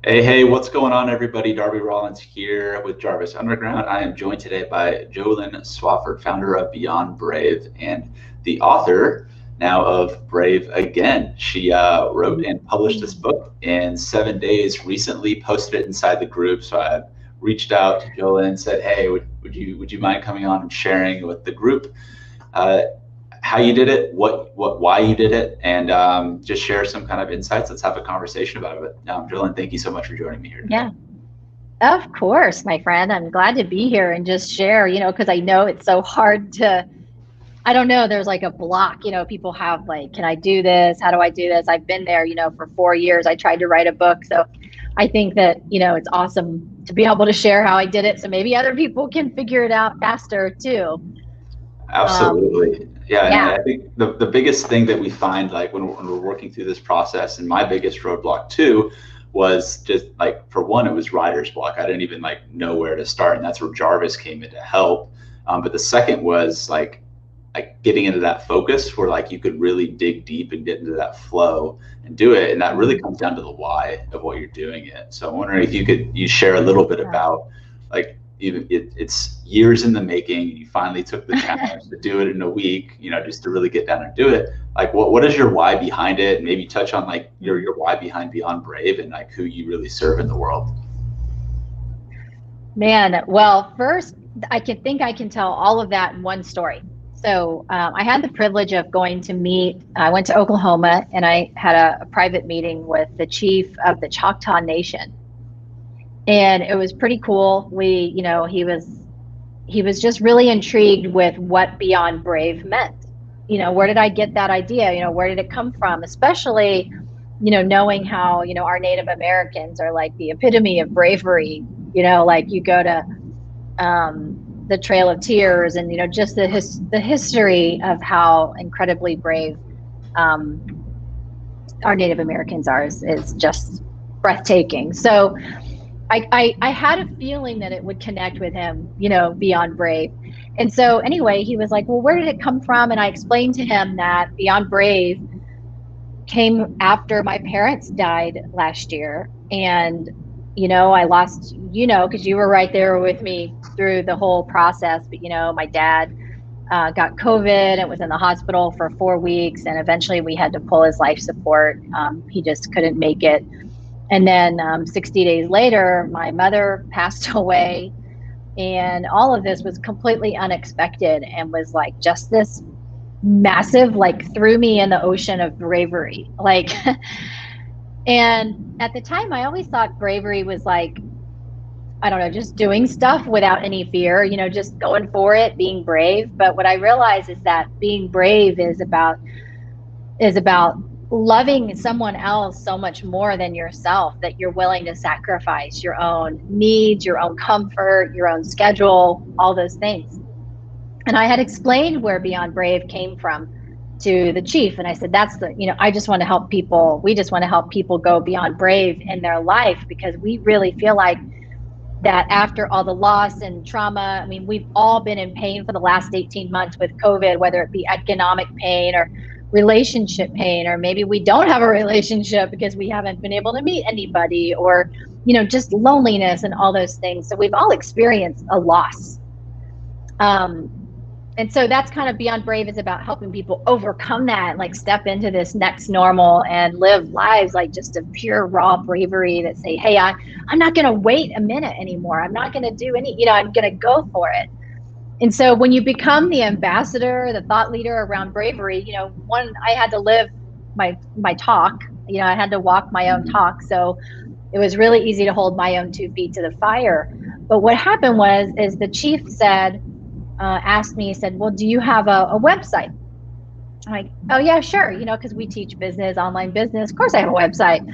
Hey, what's going on, everybody? Darby Rollins here with Jarvis Underground. I am joined today by Jolynn Swafford, founder of Beyond Brave and the author now of Brave Again. She wrote and published this book in 7 days, recently posted it inside the group. So I reached out to Jolynn and said, hey, would you mind coming on and sharing with the group uh, how you did it, why you did it, and just share some kind of insights. Let's have a conversation about it. Jolynn, thank you so much for joining me here today. Yeah, of course, my friend. I'm glad to be here and just share, because I know it's so hard to, I don't know, there's like a block, people have like, can I do this? How do I do this? I've been there, for 4 years. I tried to write a book. So I think that, it's awesome to be able to share how I did it. So maybe other people can figure it out faster too. Absolutely. Yeah, and Yeah. I think the biggest thing that we find, like when we're working through this process, and my biggest roadblock too, was just like, for one, it was writer's block. I didn't even like know where to start, and that's where Jarvis came in to help. But the second was like getting into that focus where like you could really dig deep and get into that flow and do it. And that really comes down to the why of what you're doing it. So I'm wondering if you share a little bit about like, even it's years in the making, and you finally took the challenge to do it in a week, just to really get down and do it. Like what is your why behind it? And maybe touch on like your why behind Beyond Brave and like who you really serve in the world. Man, well, first, I can tell all of that in one story. So I had the privilege of I went to Oklahoma and I had a private meeting with the chief of the Choctaw Nation. And it was pretty cool. He was just really intrigued with what Beyond Brave meant. Where did I get that idea? Where did it come from? Especially, knowing how, our Native Americans are like the epitome of bravery. Like you go to the Trail of Tears and, just the history of how incredibly brave our Native Americans are is just breathtaking. So I had a feeling that it would connect with him, Beyond Brave. And so anyway, he was like, well, where did it come from? And I explained to him that Beyond Brave came after my parents died last year. And, I lost, because you were right there with me through the whole process. But, my dad got COVID and was in the hospital for 4 weeks. And eventually we had to pull his life support. He just couldn't make it. And then 60 days later, my mother passed away. And all of this was completely unexpected and was like just this massive, like threw me in the ocean of bravery. Like, and at the time, I always thought bravery was like, I don't know, just doing stuff without any fear, just going for it, being brave. But what I realized is that being brave is about loving someone else so much more than yourself, that you're willing to sacrifice your own needs, your own comfort, your own schedule, all those things. And I had explained where Beyond Brave came from to the chief. And I said, I just want to help people. We just want to help people go beyond brave in their life, because we really feel like that after all the loss and trauma, I mean, we've all been in pain for the last 18 months with COVID, whether it be economic pain or relationship pain, or maybe we don't have a relationship because we haven't been able to meet anybody, or just loneliness and all those things. So we've all experienced a loss, and so that's kind of Beyond Brave is about helping people overcome that and like step into this next normal and live lives like just of pure raw bravery that say, hey, I'm not going to wait a minute anymore. I'm not going to do I'm going to go for it. And so when you become the ambassador, the thought leader around bravery, I had to live my talk, I had to walk my own talk. So it was really easy to hold my own 2 feet to the fire. But what happened is the chief asked me, he said, well, do you have a website? I'm like, oh yeah, sure. Because we teach business, online business. Of course I have a website.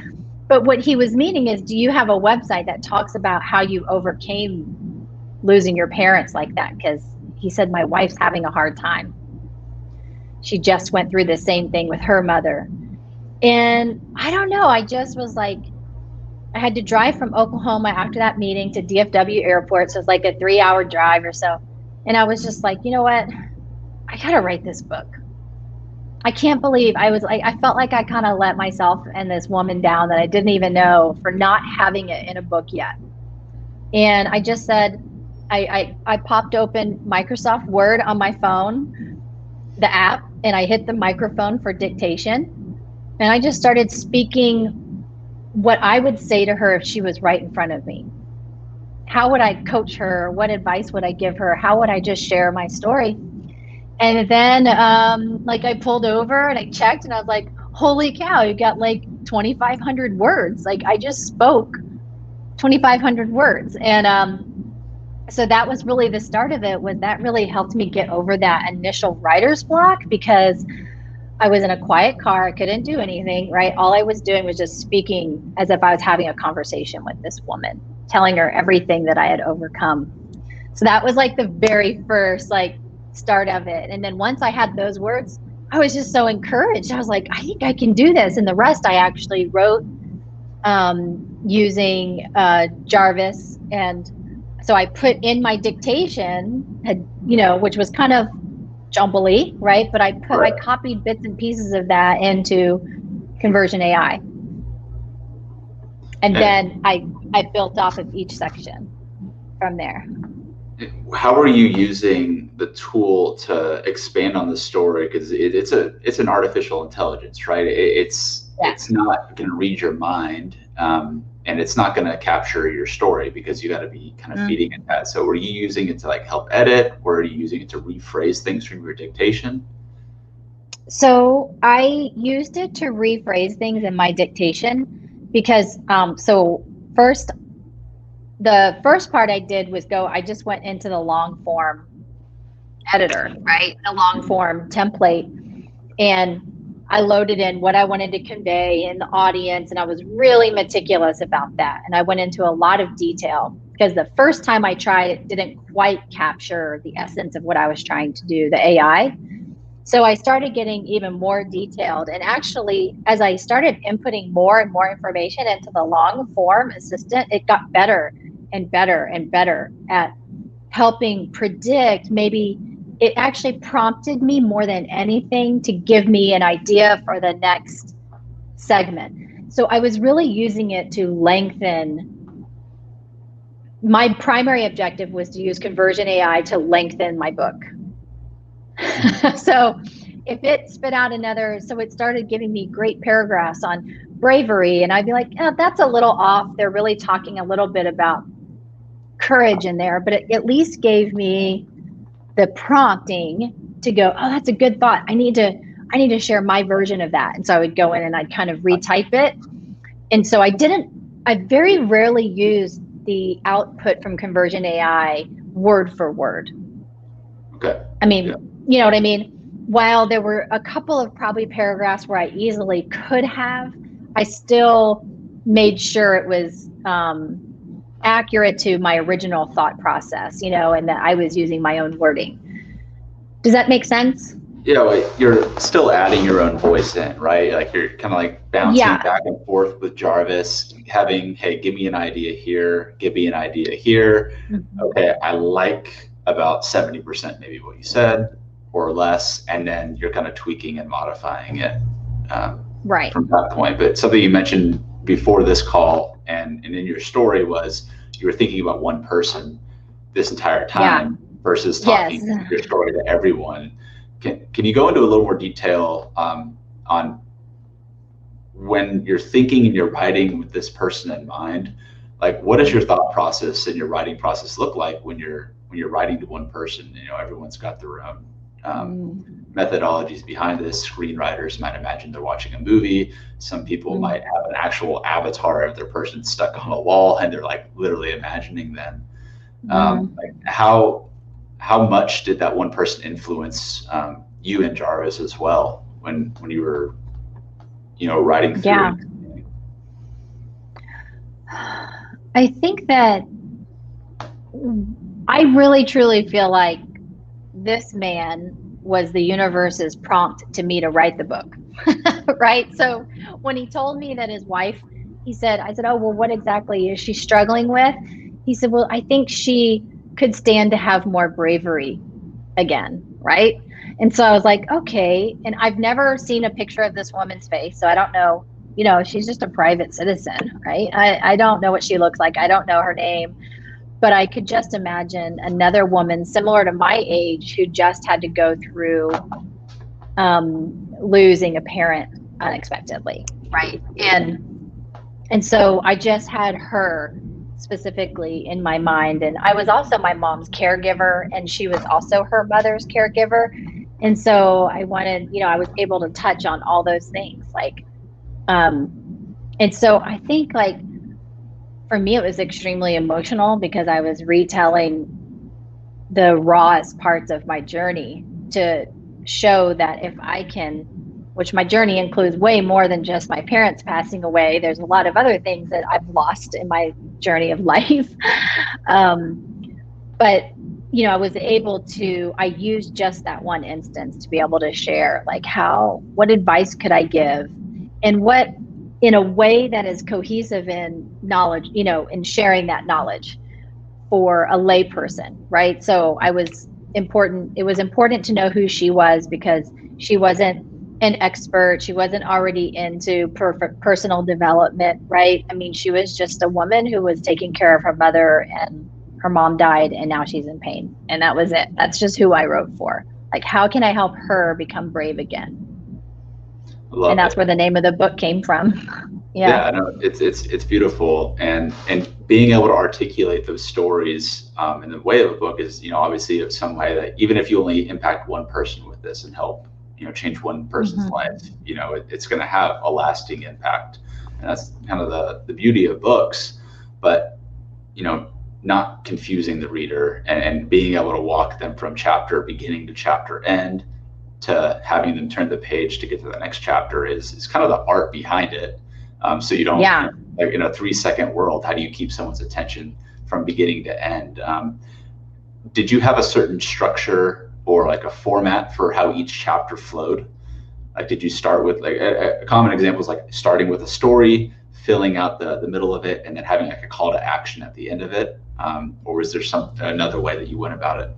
But what he was meaning is, do you have a website that talks about how you overcame losing your parents like that? Because he said, my wife's having a hard time. She just went through the same thing with her mother. And I don't know, I just was like, I had to drive from Oklahoma after that meeting to DFW airport. So it's like a 3-hour drive or so. And I was just like, you know what? I got to write this book. I can't believe I was like, I felt like I kind of let myself and this woman down that I didn't even know for not having it in a book yet. And I just said, I popped open Microsoft Word on my phone, the app, and I hit the microphone for dictation. And I just started speaking what I would say to her if she was right in front of me. How would I coach her? What advice would I give her? How would I just share my story? And then like I pulled over and I checked and I was like, holy cow, you got like 2,500 words. Like I just spoke 2,500 words. And so that was really the start of it. Was that really helped me get over that initial writer's block, because I was in a quiet car. I couldn't do anything, right? All I was doing was just speaking as if I was having a conversation with this woman, telling her everything that I had overcome. So that was like the very first like start of it. And then once I had those words, I was just so encouraged. I was like, I think I can do this. And the rest I actually wrote using Jarvis. And so I put in my dictation, which was kind of jumbly, right? But I copied bits and pieces of that into Conversion AI. And then I built off of each section from there. How are you using the tool to expand on the story? Because it's an artificial intelligence, right? It's not going to read your mind, and it's not going to capture your story, because you got to be kind of feeding it that. So, are you using it to like help edit, or are you using it to rephrase things from your dictation? So I used it to rephrase things in my dictation, because the first part I did was I just went into the long form editor, right? The long form template. And I loaded in what I wanted to convey in the audience. And I was really meticulous about that. And I went into a lot of detail, because the first time I tried it didn't quite capture the essence of what I was trying to do, the AI. So I started getting even more detailed. And actually, as I started inputting more and more information into the long form assistant, it got better and better and better at helping predict. Maybe it actually prompted me more than anything to give me an idea for the next segment. So I was really using it to lengthen. My primary objective was to use Conversion AI to lengthen my book. So if it spit out so it started giving me great paragraphs on bravery, and I'd be like, oh, that's a little off. They're really talking a little bit about courage in there, but it at least gave me the prompting to go, oh, that's a good thought. I need to share my version of that. And so I would go in and I'd kind of retype it. And so I very rarely used the output from Conversion AI word for word. Okay. I mean, you know what I mean? While there were a couple of probably paragraphs where I easily could have, I still made sure it was accurate to my original thought process, and that I was using my own wording. Does that make sense? Yeah, like you're still adding your own voice in, right? Like you're kind of like bouncing back and forth with Jarvis, having, hey, give me an idea here, give me an idea here. Mm-hmm. Okay, I like about 70% maybe what you said, or less, and then you're kind of tweaking and modifying it right from that point. But something you mentioned before this call and in your story was you were thinking about one person this entire time versus talking your story to everyone. Can you go into a little more detail on when you're thinking and you're writing with this person in mind? Like, what does your thought process and your writing process look like when you're writing to one person? Everyone's got their own methodologies behind this. Screenwriters might imagine they're watching a movie. Some people might have an actual avatar of their person stuck on a wall, and they're like literally imagining them. Like how much did that one person influence you and Jarvis as well when you were writing through it? I think that I really truly feel like this man was the universe's prompt to me to write the book. Right? So when he told me that his wife, I said, oh, well, what exactly is she struggling with? He said, well, I think she could stand to have more bravery again. right? And so I was like, okay. And I've never seen a picture of this woman's face, so I don't know. She's just a private citizen, right? I don't know what she looks like. I don't know her name. But I could just imagine another woman similar to my age who just had to go through losing a parent unexpectedly, right? And so I just had her specifically in my mind. And I was also my mom's caregiver, and she was also her mother's caregiver. And so I wanted, I was able to touch on all those things. And so I think for me, it was extremely emotional because I was retelling the rawest parts of my journey to show that if I can, which my journey includes way more than just my parents passing away. There's a lot of other things that I've lost in my journey of life. But, I was able to, I used just that one instance to be able to share what advice could I give, and what, in a way that is cohesive in knowledge, in sharing that knowledge for a lay person, right? So it was important to know who she was, because she wasn't an expert. She wasn't already into perfect personal development, right? I mean, she was just a woman who was taking care of her mother, and her mom died, and now she's in pain. And that was it. That's just who I wrote for. How can I help her become brave again? And that's where the name of the book came from. Yeah, no, it's beautiful, and being able to articulate those stories in the way of a book is, obviously of some way that even if you only impact one person with this and help, change one person's life, it's going to have a lasting impact, and that's kind of the beauty of books. But not confusing the reader, and being able to walk them from chapter beginning to chapter end to having them turn the page to get to the next chapter is kind of the art behind it. So you don't, in a 3-second world, how do you keep someone's attention from beginning to end? Did you have a certain structure or a format for how each chapter flowed? Did you start with a common example is starting with a story, filling out the middle of it, and then having a call to action at the end of it? Or was there another way that you went about it?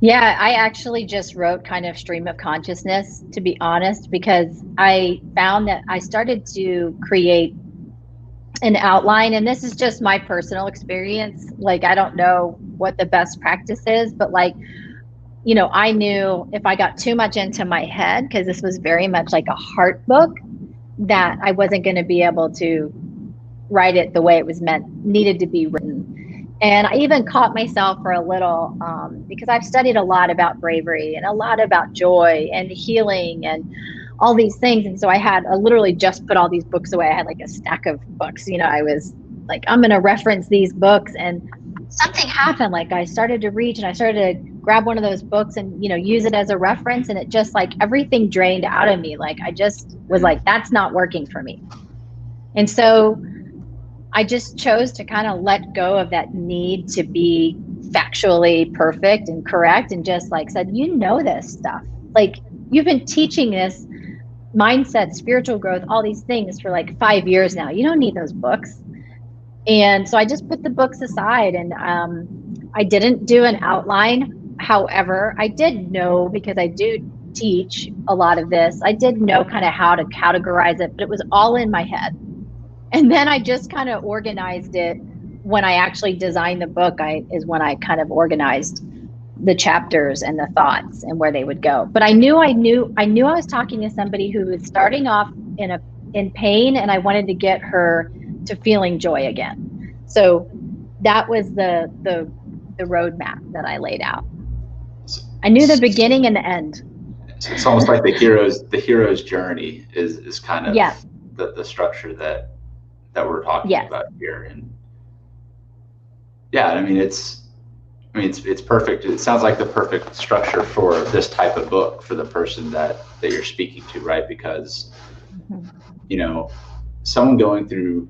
Yeah, I actually just wrote kind of stream of consciousness, to be honest, because I found that I started to create an outline, and this is just my personal experience. I don't know what the best practice is, but I knew if I got too much into my head, because this was very much like a heart book, that I wasn't going to be able to write it the way it was needed to be written. And I even caught myself for a little, because I've studied a lot about bravery and a lot about joy and healing and all these things. And so I literally just put all these books away. I had a stack of books. I was I'm going to reference these books. And something happened. I started to reach, and I started to grab one of those books and, use it as a reference. And it just everything drained out of me. I just was that's not working for me. And so I just chose to kind of let go of that need to be factually perfect and correct, and just said, this stuff. You've been teaching this mindset, spiritual growth, all these things for 5 years now. You don't need those books. And so I just put the books aside, and I didn't do an outline. However, I did know, because I do teach a lot of this, I did know kind of how to categorize it, but it was all in my head. And then I just kind of organized it when I actually designed the book. Is when I kind of organized the chapters and the thoughts and where they would go. But I knew I was talking to somebody who was starting off in pain, and I wanted to get her to feeling joy again. So that was the roadmap that I laid out. I knew the beginning and the end. It's almost like the hero's journey is kind of the structure that we're talking about here. And it's perfect. It sounds like the perfect structure for this type of book for the person that you're speaking to, right? Because someone going through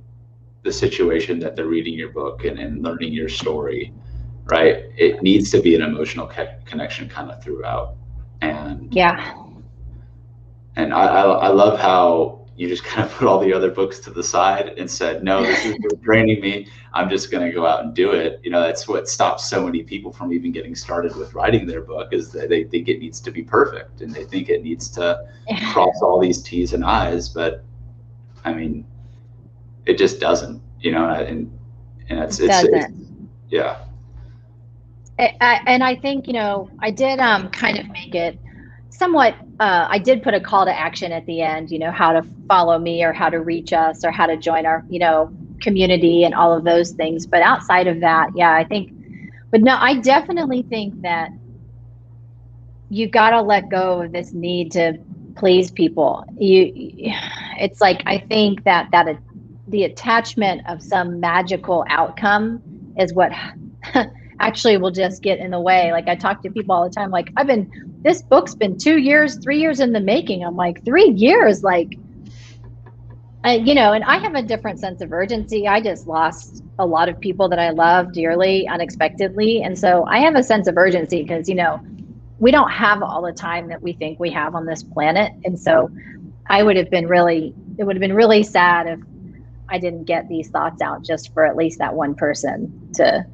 the situation that they're reading your book and learning your story, right? It needs to be an emotional connection kind of throughout. And I love how you just kind of put all the other books to the side and said, no, this is draining me. I'm just going to go out and do it. You know, that's what stops so many people from even getting started with writing their book, is that they think it needs to be perfect and they think it needs to cross all these T's and I's. But I mean, it just doesn't, you know, and it's yeah. And I think, you know, I did kind of make it somewhat, I did put a call to action at the end, you know, how to follow me or how to reach us or how to join our, you know, community and all of those things. But outside of that, yeah, I think, but no, I definitely think that you got to let go of this need to please people. It's like, I think that the attachment of some magical outcome is what actually will just get in the way. Like, I talk to people all the time, like, this book's been 2 years, 3 years in the making. I'm like, 3 years, like, you know, and I have a different sense of urgency. I just lost a lot of people that I love dearly, unexpectedly. And so I have a sense of urgency because, you know, we don't have all the time that we think we have on this planet. And so it would have been really sad if I didn't get these thoughts out just for at least that one person to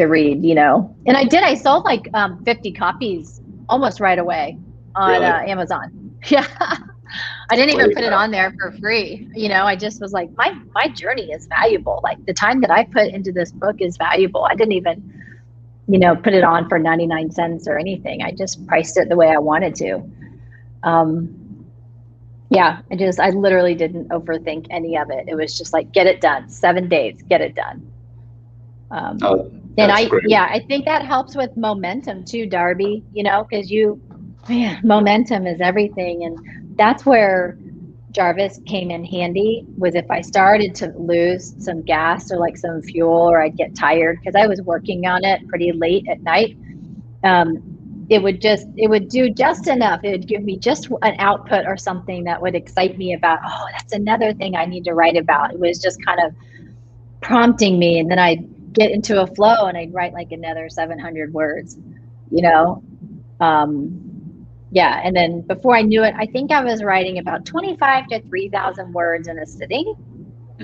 read, you know. And I sold like 50 copies almost right away on Amazon. Yeah. I didn't even put it on there for free. You know, I just was like, my journey is valuable. Like, the time that I put into this book is valuable. I didn't even, you know, put it on for 99 cents or anything. I just priced it the way I wanted to. Yeah, I literally didn't overthink any of it. It was just like, get it done. 7 days, get it done. And I think that helps with momentum too, Darby, you know, because momentum is everything. And that's where Jarvis came in handy, was if I started to lose some gas or like some fuel, or I'd get tired because I was working on it pretty late at night. It would do just enough. It would give me just an output or something that would excite me about, oh, that's another thing I need to write about. It was just kind of prompting me. And then I'd get into a flow and I'd write like another 700 words, you know? Yeah. And then before I knew it, I think I was writing about 25 to 3,000 words in a sitting.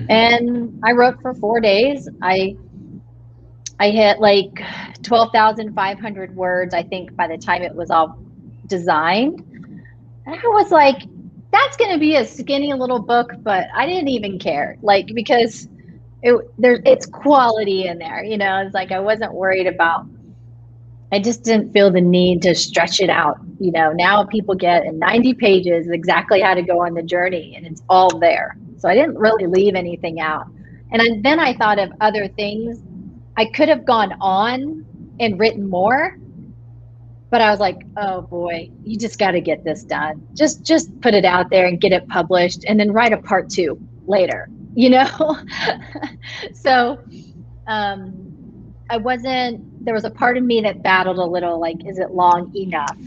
And I wrote for 4 days. I hit like 12,500 words, I think, by the time it was all designed. And I was like, that's going to be a skinny little book, but I didn't even care, like, because it's quality in there, you know. It's like, I wasn't worried about, I just didn't feel the need to stretch it out. You know, now people get in 90 pages exactly how to go on the journey, and it's all there. So I didn't really leave anything out. And then I thought of other things. I could have gone on and written more, but I was like, oh boy, you just got to get this done. Just put it out there and get it published, and then write a part 2 later, you know? So there was a part of me that battled a little, like, is it long enough?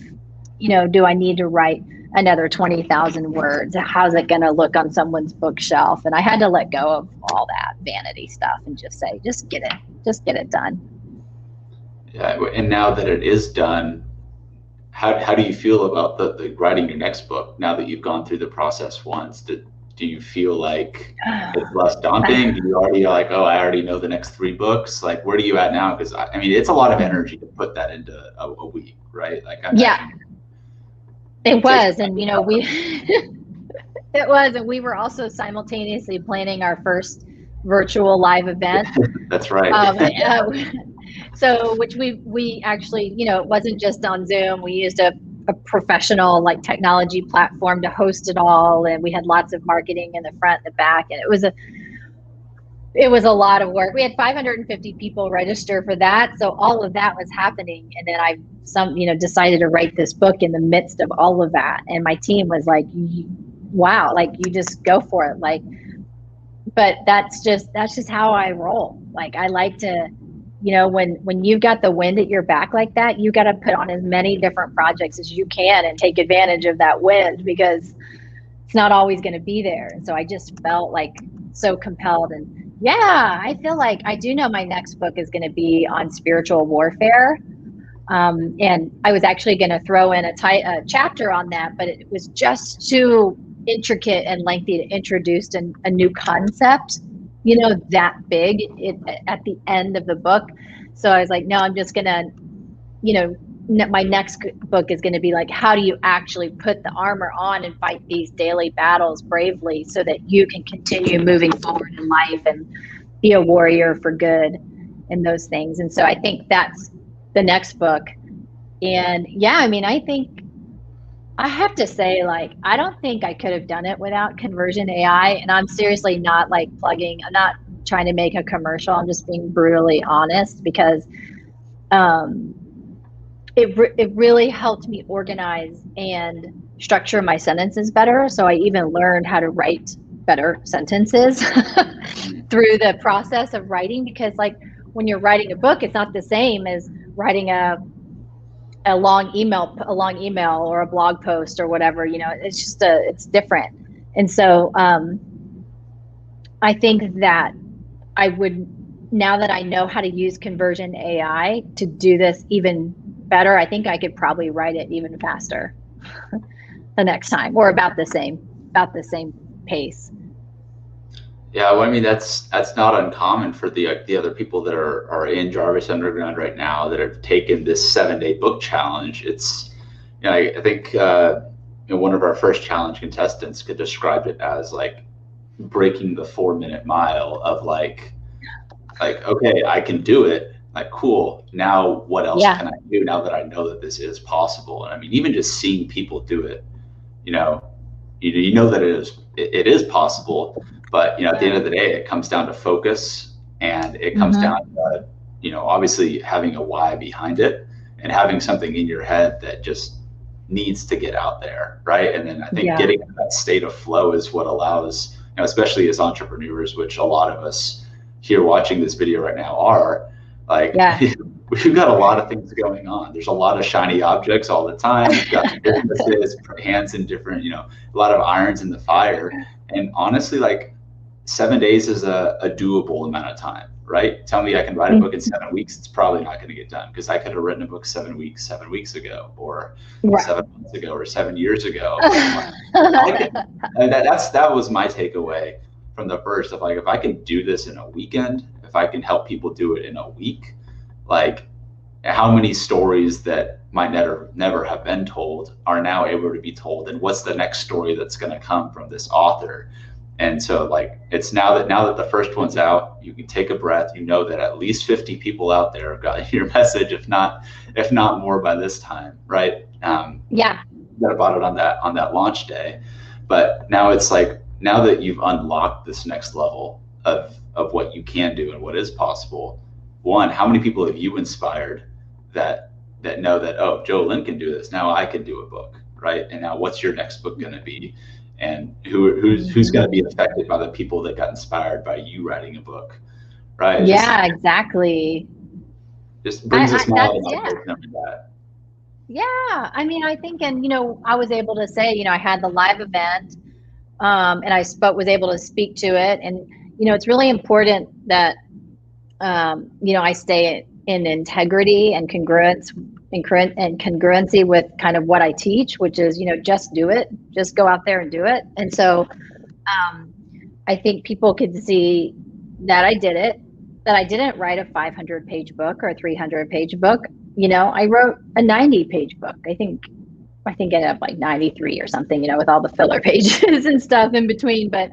You know, do I need to write another 20,000 words? How's it going to look on someone's bookshelf? And I had to let go of all that vanity stuff and just say, just get it done. Yeah. And now that it is done, how do you feel about the writing your next book now that you've gone through the process once? Do you feel like it's less daunting? Do you already like, oh, I already know the next 3 books? Like, where are you at now? Because I mean, it's a lot of energy to put that into a week, right? Like, it was, and you know, it was, and we were also simultaneously planning our first virtual live event. That's right. So, which we actually, you know, it wasn't just on Zoom. We used a professional, like, technology platform to host it all, and we had lots of marketing in the front and the back, and it was a lot of work. We had 550 people register for that, so all of that was happening. And then I decided to write this book in the midst of all of that, and my team was like, wow, like, you just go for it. Like, but that's just how I roll. Like, I like to, you know, when you've got the wind at your back like that, you got to put on as many different projects as you can and take advantage of that wind, because it's not always going to be there. And so I just felt like so compelled. And yeah, I feel like I do know my next book is going to be on spiritual warfare. And I was actually going to throw in a chapter on that, but it was just too intricate and lengthy to introduce a new concept, you know, that big at the end of the book. So I was like, no, I'm just gonna, you know, my next book is going to be like, how do you actually put the armor on and fight these daily battles bravely so that you can continue moving forward in life and be a warrior for good and those things. And so I think that's the next book. And yeah, I mean, I think I have to say, like, I don't think I could have done it without Conversion AI. And I'm seriously not like plugging, I'm not trying to make a commercial. I'm just being brutally honest, because it really helped me organize and structure my sentences better. So I even learned how to write better sentences through the process of writing, because like when you're writing a book, it's not the same as writing a long email or a blog post or whatever, you know, it's just it's different. And so I think that I would, now that I know how to use Conversion AI to do this even better, I think I could probably write it even faster the next time, or about the same pace. Yeah, well, I mean, that's not uncommon for the other people that are in Jarvis Underground right now that have taken this 7-day book challenge. It's, you know, I think you know, one of our first challenge contestants could describe it as like breaking the 4-minute mile of like, okay, I can do it. Like, cool. Now what else can I do now that I know that this is possible? And I mean, even just seeing people do it, you know that it is possible. But, you know, at the end of the day, it comes down to focus, and it comes down to, you know, obviously having a why behind it and having something in your head that just needs to get out there, right? And then I think getting to that state of flow is what allows, you know, especially as entrepreneurs, which a lot of us here watching this video right now are, like, we've got a lot of things going on. There's a lot of shiny objects all the time. We've got businesses, hands in different, you know, a lot of irons in the fire. And honestly, like, 7 days is a doable amount of time, right? Tell me I can write a book in 7 weeks. It's probably not going to get done, because I could have written a book 7 weeks ago, or 7 months ago, or 7 years ago. That was my takeaway from the first, of like, if I can do this in a weekend, if I can help people do it in a week, like, how many stories that might never have been told are now able to be told, and what's the next story that's going to come from this author? And so, like, it's now that the first one's out, you can take a breath. You know that at least 50 people out there have got your message, if not more by this time, right? You got about it on that launch day. But now it's like, now that you've unlocked this next level of what you can do and what is possible, one, how many people have you inspired that know that, oh, Jolynn can do this, now I can do a book, right? And now what's your next book going to be? And who's going to be affected by the people that got inspired by you writing a book, right? Exactly. Just brings a smile to my face. Yeah, I mean, I think, and you know, I was able to say, you know, I had the live event, and I was able to speak to it, and you know, it's really important that you know, I stay in integrity and congruency with kind of what I teach, which is, you know, just do it, just go out there and do it. And so I think people could see that I did it, that I didn't write a 500-page book or a 300-page book. You know, I wrote a 90-page book. I think it ended up like 93 or something, you know, with all the filler pages and stuff in between. But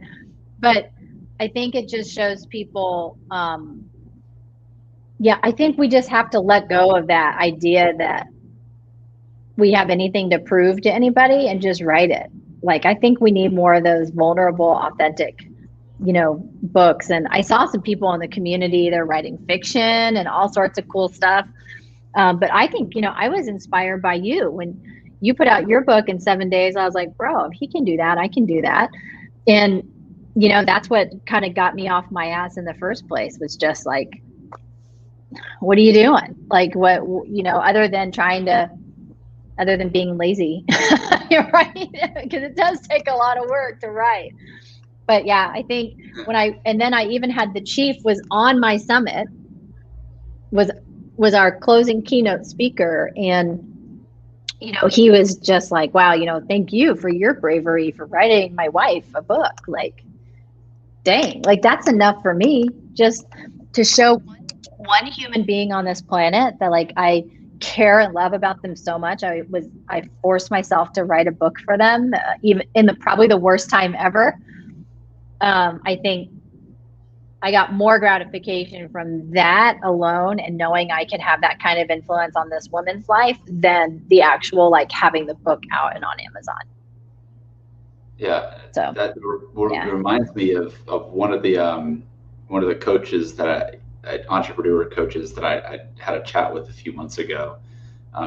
I think it just shows people, I think we just have to let go of that idea that we have anything to prove to anybody and just write it. Like, I think we need more of those vulnerable, authentic, you know, books. And I saw some people in the community, they're writing fiction and all sorts of cool stuff. But I think, you know, I was inspired by you. When you put out your book in 7 days, I was like, bro, if he can do that, I can do that. And, you know, that's what kind of got me off my ass in the first place, was just like, what are you doing? Like, what, you know, other than being lazy, right? Because it does take a lot of work to write. But yeah, I think and then I even had the chief was on my summit, was our closing keynote speaker. And he was just like, wow, thank you for your bravery for writing my wife a book. Like, dang, like that's enough for me just to show one human being on this planet that like I care and love about them so much. I forced myself to write a book for them, even in probably the worst time ever. I think I got more gratification from that alone and knowing I could have that kind of influence on this woman's life than the actual like having the book out and on Amazon. Yeah, so that reminds me of one of the coaches that entrepreneur coaches that I had a chat with a few months ago,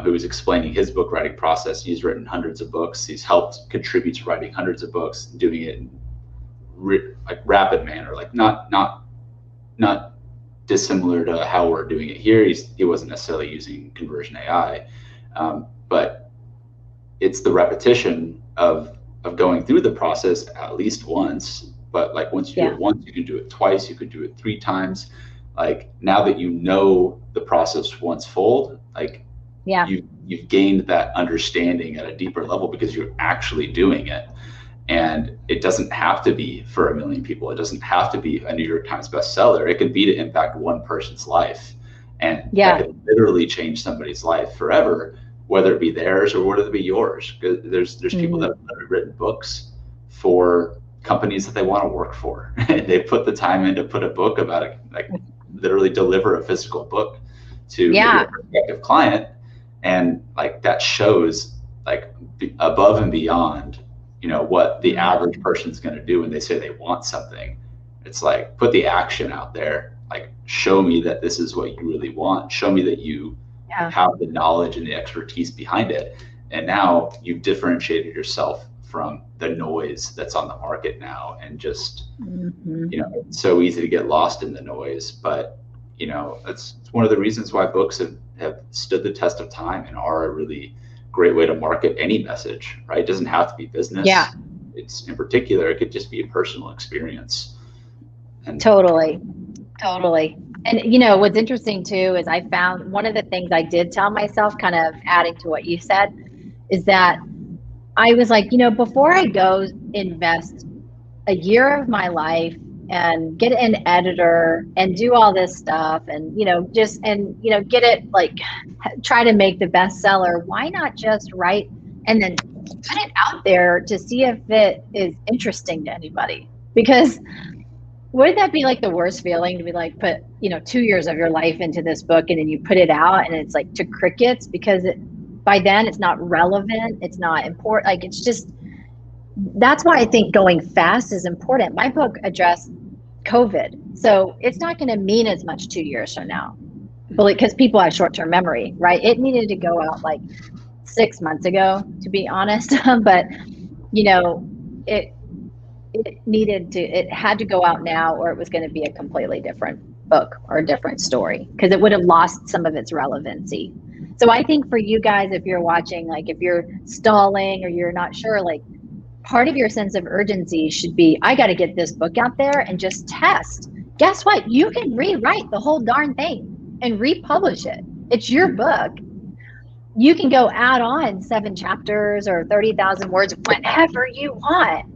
who was explaining his book writing process. He's written hundreds of books. He's helped contribute to writing hundreds of books, doing it in like rapid manner, like not dissimilar to how we're doing it here. He wasn't necessarily using conversion AI, but it's the repetition of going through the process at least once. But like once you do it once, you can do it twice, you could do it 3 times. Like now that you know the process once fold, like you've gained that understanding at a deeper level because you're actually doing it. And it doesn't have to be for 1 million people. It doesn't have to be a New York Times bestseller. It could be to impact one person's life. And that could literally change somebody's life forever, whether it be theirs or whether it be yours. There's people that have written books for companies that they want to work for. And they put the time in to put a book about it, like literally deliver a physical book to a prospective client. And like that shows like above and beyond what the average person's going to do when they say they want something. It's like, put the action out there, like show me that this is what you really want. Show me that you have the knowledge and the expertise behind it. And now you've differentiated yourself from the noise that's on the market now. And just, it's so easy to get lost in the noise, but it's one of the reasons why books have stood the test of time and are a really great way to market any message, right? It doesn't have to be business. It's in particular, it could just be a personal experience. And totally. And what's interesting too is I found one of the things I did tell myself, kind of adding to what you said, is that I was like, before I go invest a year of my life and get an editor and do all this stuff and get it, like try to make the bestseller, why not just write and then put it out there to see if it is interesting to anybody? Because wouldn't that be like the worst feeling to be like put 2 years of your life into this book and then you put it out and it's like to crickets, because by then it's not relevant, it's not important. Like it's just, that's why I think going fast is important. My book addressed COVID, so it's not going to mean as much 2 years from now, because people have short-term memory, right? It needed to go out like 6 months ago, to be honest. But it had to go out now, or it was going to be a completely different book or a different story, because it would have lost some of its relevancy. So I think for you guys, if you're watching, like if you're stalling or you're not sure, like part of your sense of urgency should be, I got to get this book out there and just test. Guess what? You can rewrite the whole darn thing and republish it. It's your book. You can go add on 7 chapters or 30,000 words, whatever you want,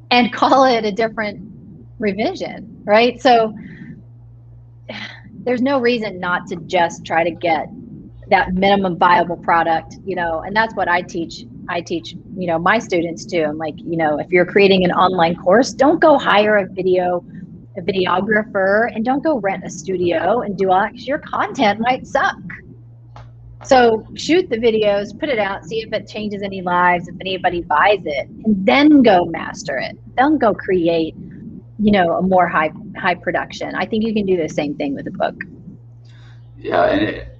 and call it a different revision, right? So there's no reason not to just try to get that minimum viable product, and that's what I teach my students too. I'm like, if you're creating an online course, don't go hire a videographer and don't go rent a studio and do all that, because your content might suck. So shoot the videos, put it out, see if it changes any lives, if anybody buys it, and then go master it. Then go create, a more high production. I think you can do the same thing with a book. Yeah,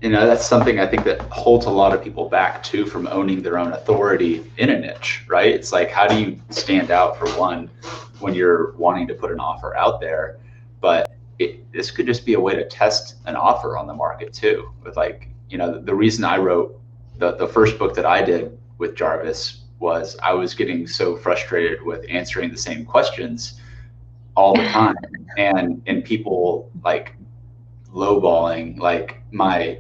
and that's something I think that holds a lot of people back too from owning their own authority in a niche, right? It's like, how do you stand out for one when you're wanting to put an offer out there? But this could just be a way to test an offer on the market too. With like, the reason I wrote the first book that I did with Jarvis was I was getting so frustrated with answering the same questions all the time, and people like lowballing like my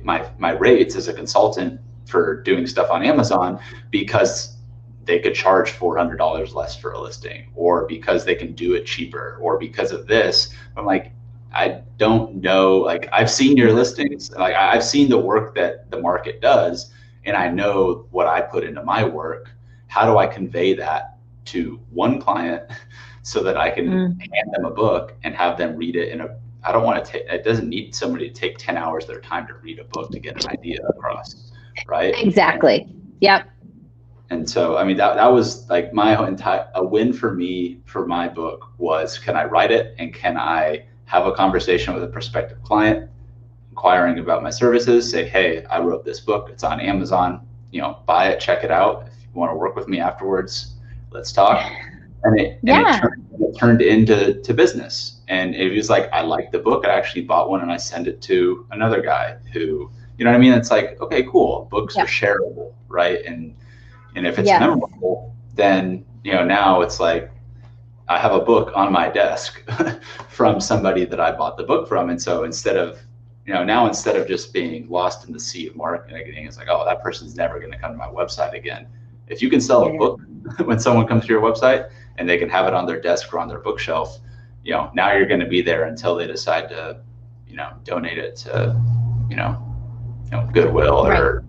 rates as a consultant for doing stuff on Amazon because they could charge $400 less for a listing, or because they can do it cheaper, or because of this. I'm like, I don't know. Like, I've seen your listings, like I've seen the work that the market does, and I know what I put into my work. How do I convey that to one client so that I can hand them a book and have them read it I don't want to take, it doesn't need somebody to take 10 hours of their time to read a book to get an idea across, right? Exactly. Yep. And so, I mean, that was like a win for me for my book was, can I write it and can I have a conversation with a prospective client inquiring about my services, say, hey, I wrote this book, it's on Amazon, buy it, check it out. If you want to work with me afterwards, let's talk. And it turned into business. And it was like, I liked the book. I actually bought one and I sent it to another guy who, you know what I mean? It's like, okay, cool. Books are shareable, right? And if it's memorable, then, now it's like, I have a book on my desk from somebody that I bought the book from. And so instead of just being lost in the sea of marketing, it's like, oh, that person's never going to come to my website again. If you can sell a book when someone comes to your website and they can have it on their desk or on their bookshelf, now you're going to be there until they decide to, donate it to, Goodwill, or,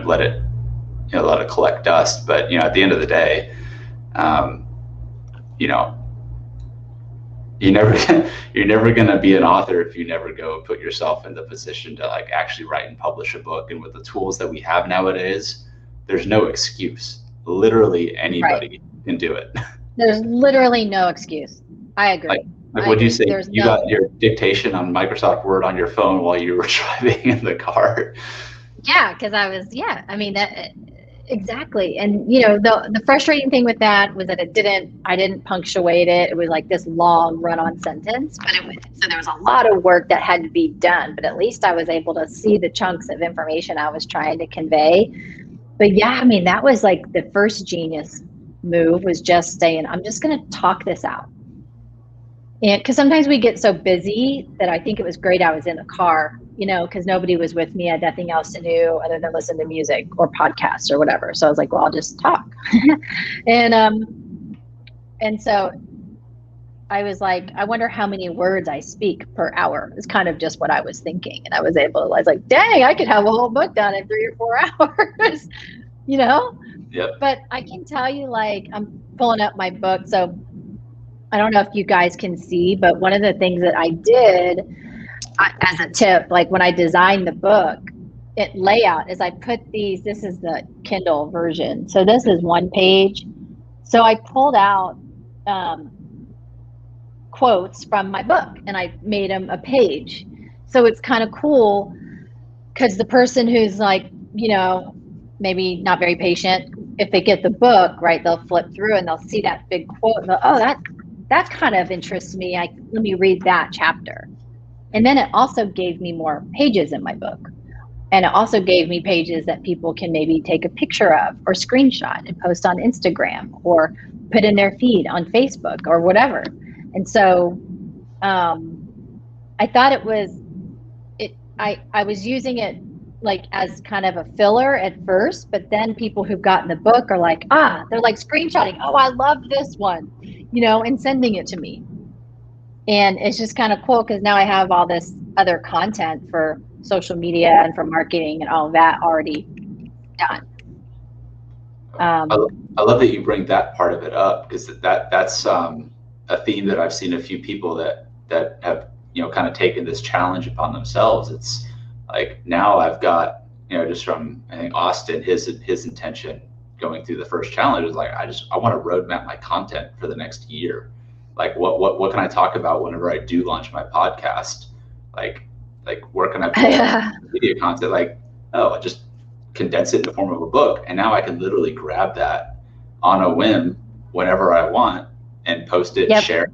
let it collect dust. But, at the end of the day, you're never going to be an author if you never go put yourself in the position to like actually write and publish a book. And with the tools that we have nowadays, there's no excuse. Literally anybody can do it. There's literally no excuse. I agree. Like what you say? You got your dictation on Microsoft Word on your phone while you were driving in the car. Yeah, because I was. Yeah, I mean that exactly. And the frustrating thing with that was that I didn't punctuate it. It was like this long run-on sentence, but so there was a lot of work that had to be done. But at least I was able to see the chunks of information I was trying to convey. But yeah, I mean, that was like the first genius move, was just saying, I'm just going to talk this out. And because sometimes we get so busy that I think it was great I was in the car, because nobody was with me. I had nothing else to do other than listen to music or podcasts or whatever. So I was like, well, I'll just talk. and so I was like, I wonder how many words I speak per hour is kind of just what I was thinking. And I was like, dang, I could have a whole book done in 3 or 4 hours, Yep. But I can tell you, like, I'm pulling up my book. So I don't know if you guys can see, but one of the things that I did as a tip, like when I designed the book, layout is I put this is the Kindle version. So this is one page. So I pulled out quotes from my book and I made them a page. So it's kind of cool because the person who's like, maybe not very patient, if they get the book, right, they'll flip through and they'll see that big quote and they'll, oh, that kind of interests me. Let me read that chapter. And then it also gave me more pages in my book. And it also gave me pages that people can maybe take a picture of or screenshot and post on Instagram or put in their feed on Facebook or whatever. And so I thought I was using it like as kind of a filler at first, but then people who've gotten the book are like, they're like screenshotting, oh, I love this one, and sending it to me. And it's just kind of cool because now I have all this other content for social media and for marketing and all of that already done. I love that you bring that part of it up, because that's a theme that I've seen a few people that have kind of taken this challenge upon themselves. It's like, now I've got just from, I think, Austin, his intention going through the first challenge is like, I want to roadmap my content for the next year. Like what can I talk about whenever I do launch my podcast? Like where can I put video content? Like, I just condense it in the form of a book, and now I can literally grab that on a whim whenever I want and post it, share it.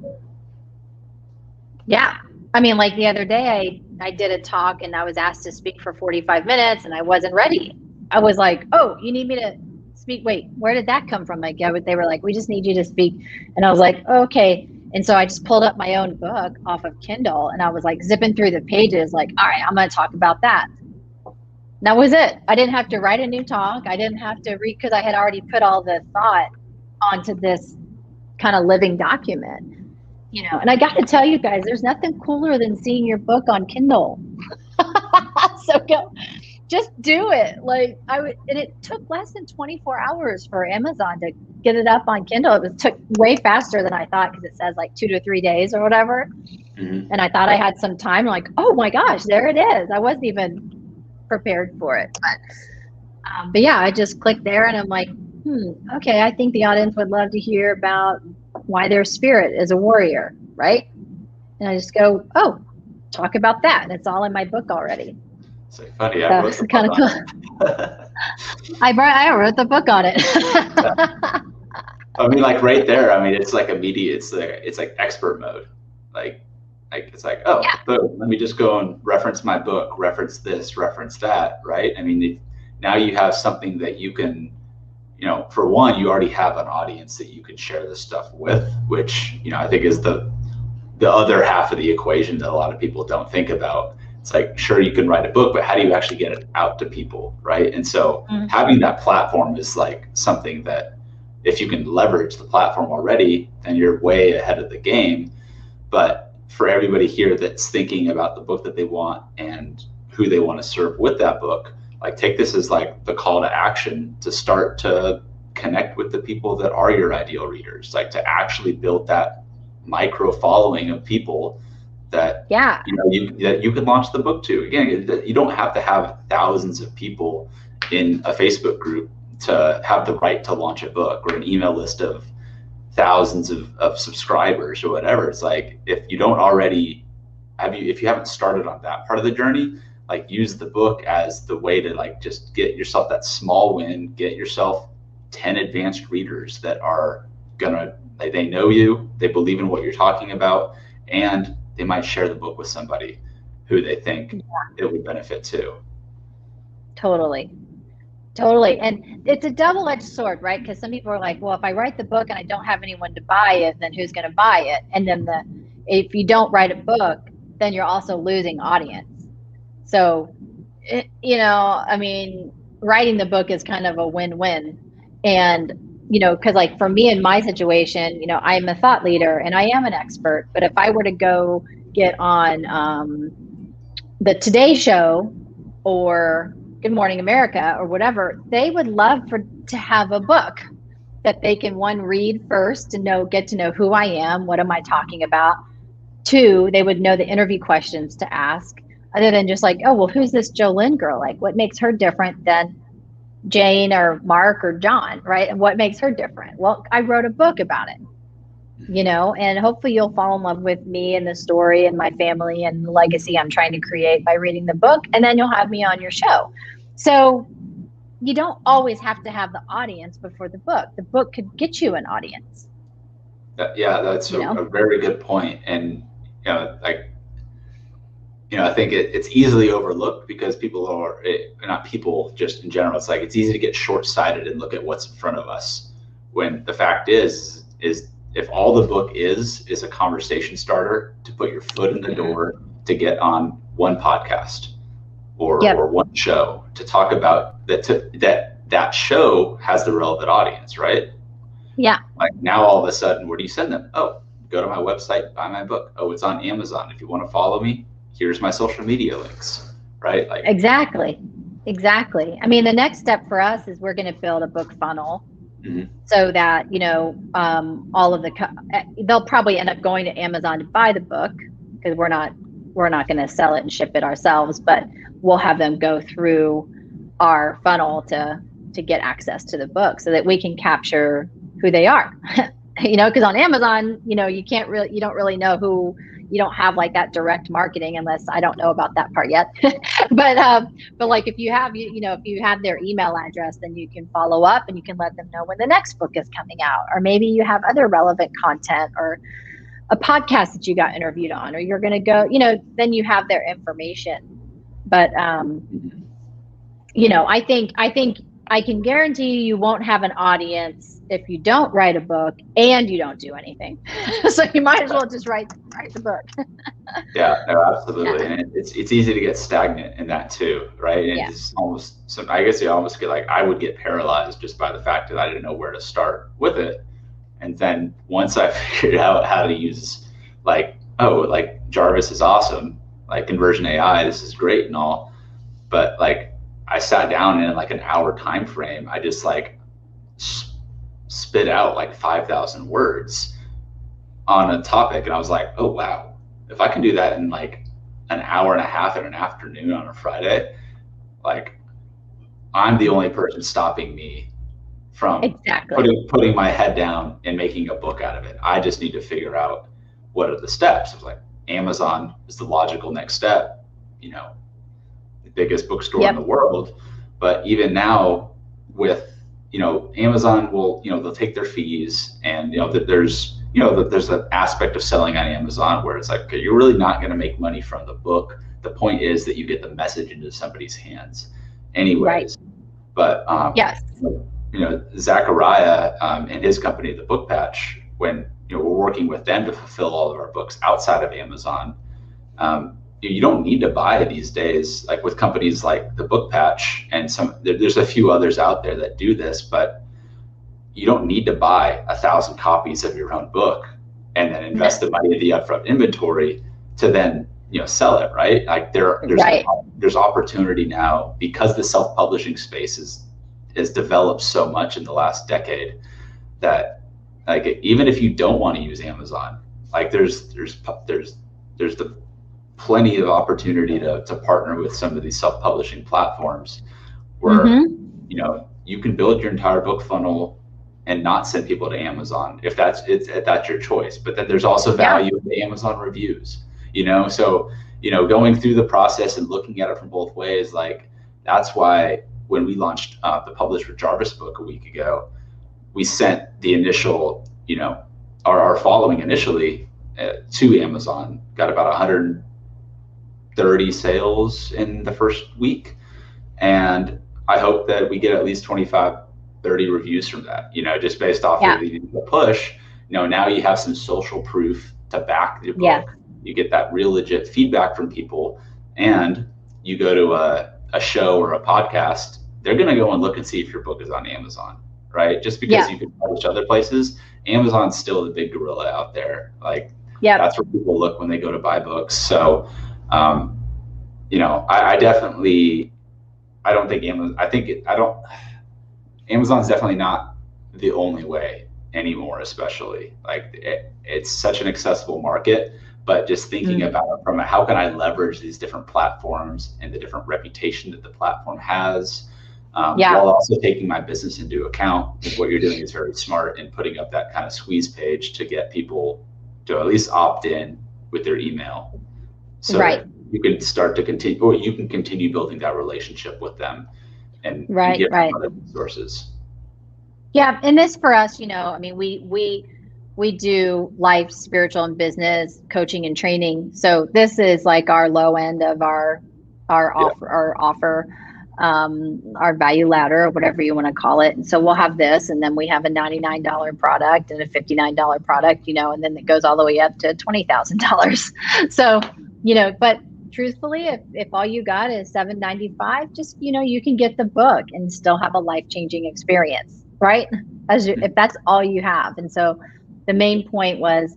Yeah. I mean, like the other day I did a talk and I was asked to speak for 45 minutes and I wasn't ready. I was like, oh, you need me to speak? Wait, where did that come from? Like, they were like, we just need you to speak. And I was like, okay. And so I just pulled up my own book off of Kindle and I was like zipping through the pages like, all right, I'm going to talk about that. That was it. I didn't have to write a new talk. I didn't have to read, because I had already put all the thought onto this kind of living document, and I got to tell you guys, there's nothing cooler than seeing your book on Kindle. So just do it. Like and it took less than 24 hours for Amazon to get it up on Kindle. It took way faster than I thought, because it says like 2 to 3 days or whatever. Mm-hmm. And I thought I had some time. Like, oh my gosh, there it is. I wasn't even prepared for it. But yeah, I just clicked there and I'm like, okay, I think the audience would love to hear about why their spirit is a warrior, right? And I just go, oh, talk about that. And it's all in my book already. It's like funny. I wrote the book on it. I wrote the book on it. Yeah. I mean, like right there, I mean, it's like immediate. It's like expert mode. Like it's like, oh, yeah. Boom, let me just go and reference my book, reference this, reference that, right? I mean, now you have something that you can, for one, you already have an audience that you can share this stuff with, which, I think is the other half of the equation that a lot of people don't think about. It's like, sure, you can write a book, but how do you actually get it out to people, right? And so having that platform is like something that if you can leverage the platform already, then you're way ahead of the game. But for everybody here that's thinking about the book that they want and who they want to serve with that book, like take this as like the call to action to start to connect with the people that are your ideal readers, like to actually build that micro following of people that that you can launch the book to. Again, you don't have to have thousands of people in a Facebook group to have the right to launch a book, or an email list of thousands of subscribers or whatever. It's like, if you don't already if you haven't started on that part of the journey, like use the book as the way to like just get yourself that small win, get yourself 10 advanced readers that are gonna, they know you, they believe in what you're talking about, and they might share the book with somebody who they think it would benefit too. Totally. And it's a double-edged sword, right? Because some people are like, well, if I write the book and I don't have anyone to buy it, then who's going to buy it? And then if you don't write a book, then you're also losing audience. So, I mean, writing the book is kind of a win-win. And, because like for me in my situation, I'm a thought leader and I am an expert. But if I were to go get on the Today Show or Good Morning America or whatever, they would love to have a book that they can, one, read first to get to know who I am, what am I talking about. Two, they would know the interview questions to ask, other than just like, oh, well, who's this Jolynn girl? Like, what makes her different than Jane or Mark or John, right? And what makes her different? Well, I wrote a book about it, and hopefully you'll fall in love with me and the story and my family and the legacy I'm trying to create by reading the book. And then you'll have me on your show. So you don't always have to have the audience before the book. The book could get you an audience. Yeah, that's a very good point. And, I think it's easily overlooked because people are, not people, just in general, it's like it's easy to get short-sighted and look at what's in front of us, when the fact is if all the book is a conversation starter to put your foot in the door to get on one podcast or one show to talk about that show has the relevant audience, right? Yeah. Like now all of a sudden, where do you send them? Oh, go to my website, buy my book. Oh, it's on Amazon. If you want to follow me, here's my social media links, right? Like Exactly. I mean, the next step for us is we're going to build a book funnel so that, all of they'll probably end up going to Amazon to buy the book, because we're not going to sell it and ship it ourselves, but we'll have them go through our funnel to get access to the book so that we can capture who they are. Because on Amazon, you don't really know who. You don't have like that direct marketing, unless I don't know about that part yet. but like if you have their email address, then you can follow up and you can let them know when the next book is coming out, or maybe you have other relevant content or a podcast that you got interviewed on, or you're going to go, then you have their information. But I think I can guarantee you won't have an audience if you don't write a book and you don't do anything. So you might as well just write the book. Yeah, no, absolutely. And it's easy to get stagnant in that too, right? And it's almost, so I guess you almost feel like I would get paralyzed just by the fact that I didn't know where to start with it. And then once I figured out how to use like, oh, like Jarvis is awesome, like conversion AI, this is great and all, but like I sat down in like an hour time frame, I just like spit out like 5,000 words on a topic, and I was like, oh wow, if I can do that in like an hour and a half in an afternoon on a Friday, like I'm the only person stopping me from putting my head down and making a book out of it. I just need to figure out what are the steps. I was like, Amazon is the logical next step, you know, the biggest bookstore in the world. But even now with, you know, Amazon will, you know, they'll take their fees, and, you know, that there's an aspect of selling on Amazon where it's like, okay, you're really not going to make money from the book. The point is that you get the message into somebody's hands anyways. But, you know, Zachariah and his company, the Book Patch, when, you know, we're working with them to fulfill all of our books outside of Amazon, you don't need to buy these days, like with companies like the Book Patch, and there's a few others out there that do this, but you don't need to buy 1,000 copies of your own book and then invest the money in the upfront inventory to then, you know, sell it, right? Like there's opportunity now because the self-publishing space has developed so much in the last decade that, like, even if you don't want to use Amazon, like there's the plenty of opportunity to partner with some of these self-publishing platforms where you know, you can build your entire book funnel and not send people to Amazon if that's your choice. But then there's also value in the Amazon reviews, you know. So, you know, going through the process and looking at it from both ways, like that's why when we launched the Publish with Jarvis book a week ago, we sent the initial, you know, our following initially to Amazon, got about 130 sales in the first week. And I hope that we get at least 25, 30 reviews from that, you know, just based off of the push. You know, now you have some social proof to back your book. You get that real legit feedback from people, and you go to a show or a podcast, they're going to go and look and see if your book is on Amazon, right? Just because you can publish other places, Amazon's still the big gorilla out there. Like, that's where people look when they go to buy books. So, you know, I definitely, I don't think Amazon's definitely not the only way anymore, especially like it's such an accessible market, but just thinking about it from how can I leverage these different platforms and the different reputation that the platform has, while also taking my business into account. What you're doing is very smart in putting up that kind of squeeze page to get people to at least opt in with their email. So that you can start to continue, or you can continue building that relationship with them and get other resources. Yeah, and this for us, you know, I mean, we do life, spiritual, and business coaching and training. So this is like our low end of our offer, our value ladder, or whatever you want to call it. And so we'll have this, and then we have a $99 product and a $59 product, you know, and then it goes all the way up to $20,000. So, you know, but truthfully, if all you got is $7.95, just, you know, you can get the book and still have a life-changing experience, right? If that's all you have. And so the main point was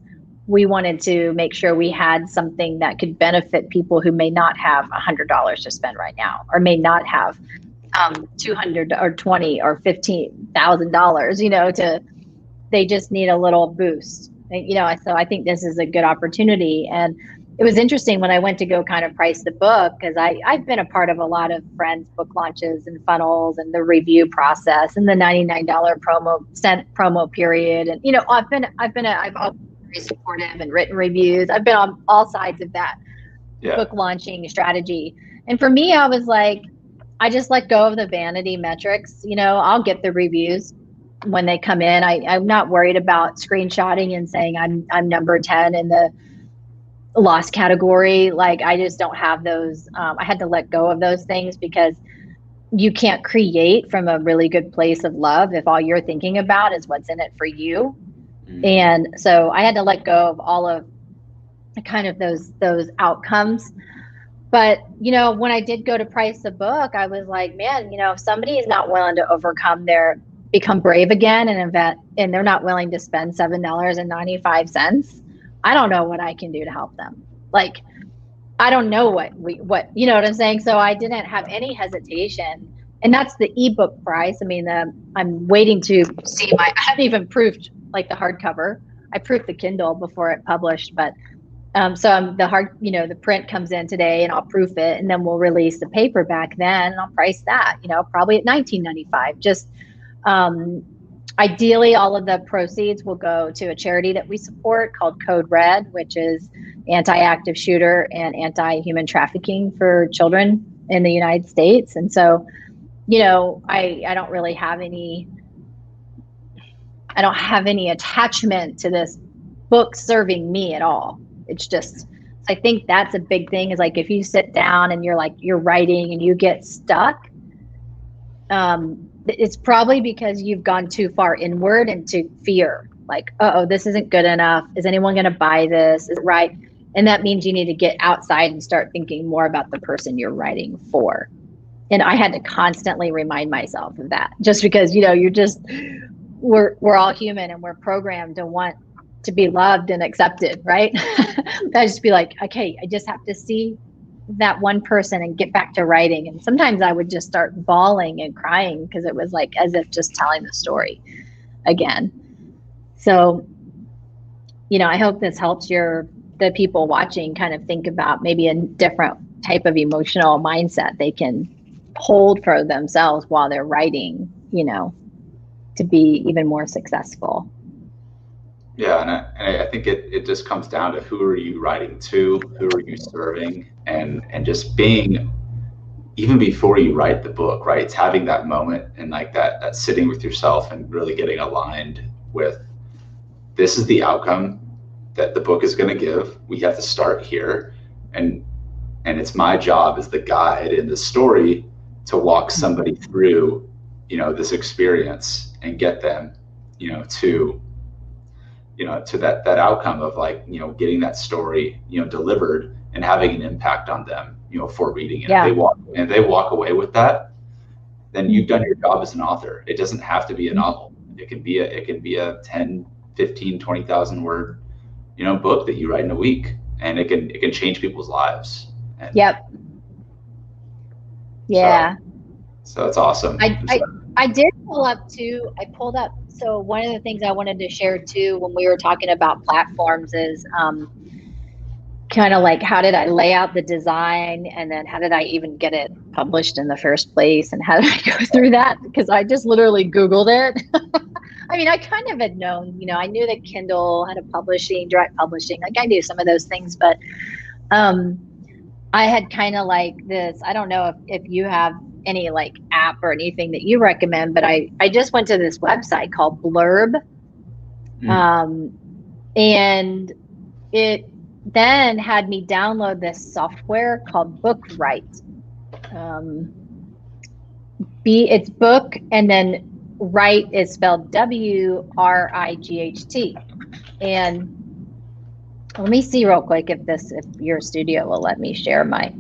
we wanted to make sure we had something that could benefit people who may not have $100 to spend right now, or may not have $200 or $20 or $15,000, you know, they just need a little boost, you know. So I think this is a good opportunity. And it was interesting when I went to go kind of price the book, because I've been a part of a lot of friends' book launches and funnels and the review process and the $99 promo period. And, you know, I've always been very supportive and written reviews. I've been on all sides of that book launching strategy. And for me, I was like, I just let go of the vanity metrics. You know, I'll get the reviews when they come in. I'm not worried about screenshotting and saying I'm number 10 in the lost category. Like, I just don't have those. I had to let go of those things because you can't create from a really good place of love if all you're thinking about is what's in it for you. And so I had to let go of all of kind of those outcomes. But, you know, when I did go to price the book, I was like, man, you know, if somebody is not willing to become brave again and invest, and they're not willing to spend $7.95, I don't know what I can do to help them. Like, I don't know what you know what I'm saying? So I didn't have any hesitation. And that's the ebook price. I mean, I'm waiting to see I haven't even proofed like the hardcover. I proofed the Kindle before it published, but so the print comes in today and I'll proof it, and then we'll release the paperback then, and I'll price that, you know, probably at $19.95. Just ideally, all of the proceeds will go to a charity that we support called Code Red, which is anti-active shooter and anti-human trafficking for children in the United States. And so, you know, I don't really have any attachment to this book serving me at all. It's just, I think that's a big thing, is like, if you sit down and you're writing and you get stuck, it's probably because you've gone too far inward into fear. Like, oh, this isn't good enough. Is anyone going to buy this? Is it right? And that means you need to get outside and start thinking more about the person you're writing for. And I had to constantly remind myself of that, just because, you know, we're all human and we're programmed to want to be loved and accepted, right? I just be like, okay, I just have to see that one person and get back to writing. And sometimes I would just start bawling and crying because it was like as if just telling the story again. So, you know, I hope this helps the people watching kind of think about maybe a different type of emotional mindset they can hold for themselves while they're writing, you know, to be even more successful. Yeah, and I think it just comes down to who are you writing to, who are you serving, and just being, even before you write the book, right? It's having that moment and like that sitting with yourself and really getting aligned with, this is the outcome that the book is going to give. We have to start here, and it's my job as the guide in the story to walk somebody through, you know, this experience and get them, you know, to that outcome of, like, you know, getting that story, you know, delivered and having an impact on them, you know, for reading it. Yeah. If they walk away with that, then you've done your job as an author. It doesn't have to be a novel. It can be a 10, 15, 20,000 word, you know, book that you write in a week, and it can change people's lives. And yep. Yeah. So it's awesome. I did pull up too. I pulled up. So one of the things I wanted to share too, when we were talking about platforms, is kind of like, how did I lay out the design, and then how did I even get it published in the first place, and how did I go through that? Because I just literally Googled it. I mean, I kind of had known, you know, I knew that Kindle had a direct publishing, like I knew some of those things, but I had kind of like this, I don't know if you have any like app or anything that you recommend, but I just went to this website called Blurb. And it then had me download this software called Bookright. It's book, and then Wright is spelled WRIGHT. And let me see real quick if your studio will let me share my.